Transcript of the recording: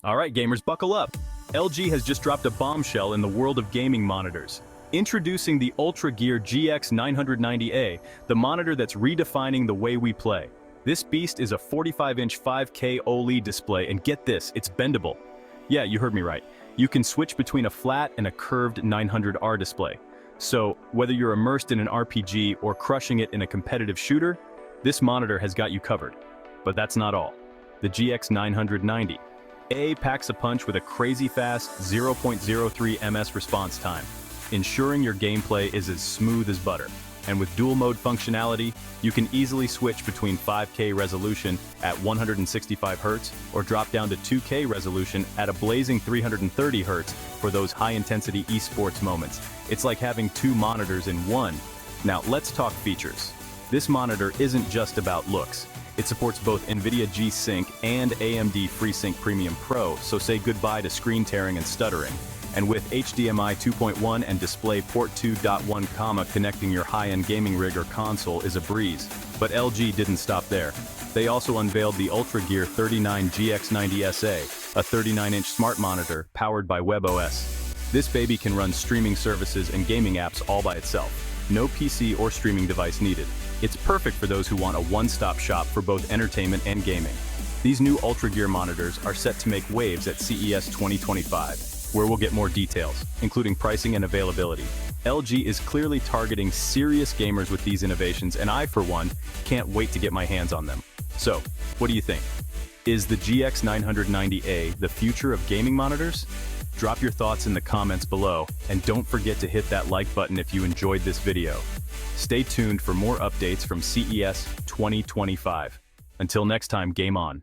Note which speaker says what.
Speaker 1: All right, gamers, buckle up. LG has just dropped a bombshell in the world of gaming monitors. Introducing the UltraGear GX990A, the monitor that's redefining the way we play. This beast is a 45-inch 5K OLED display, and get this, it's bendable. Yeah, you heard me right. You can switch between a flat and a curved 900R display. So, whether you're immersed in an RPG or crushing it in a competitive shooter, this monitor has got you covered. But that's not all. The GX990A packs a punch with a crazy fast 0.03 ms response time, ensuring your gameplay is as smooth as butter. And with dual mode functionality, you can easily switch between 5K resolution at 165 Hz or drop down to 2K resolution at a blazing 330 Hz for those high-intensity esports moments. It's like having two monitors in one. Now, let's talk features. This monitor isn't just about looks. It supports both NVIDIA G-Sync and AMD FreeSync Premium Pro, so say goodbye to screen tearing and stuttering. And with HDMI 2.1 and DisplayPort 2.1, connecting your high-end gaming rig or console is a breeze. But LG didn't stop there. They also unveiled the UltraGear 39 GX90SA, a 39-inch smart monitor powered by WebOS. This baby can run streaming services and gaming apps all by itself. No PC or streaming device needed. It's perfect for those who want a one-stop shop for both entertainment and gaming. These new UltraGear monitors are set to make waves at CES 2025. Where we'll get more details, including pricing and availability. LG is clearly targeting serious gamers with these innovations, and I, for one, can't wait to get my hands on them. So, what do you think? Is the GX990A the future of gaming monitors? Drop your thoughts in the comments below, and don't forget to hit that like button if you enjoyed this video. Stay tuned for more updates from CES 2025. Until next time, game on.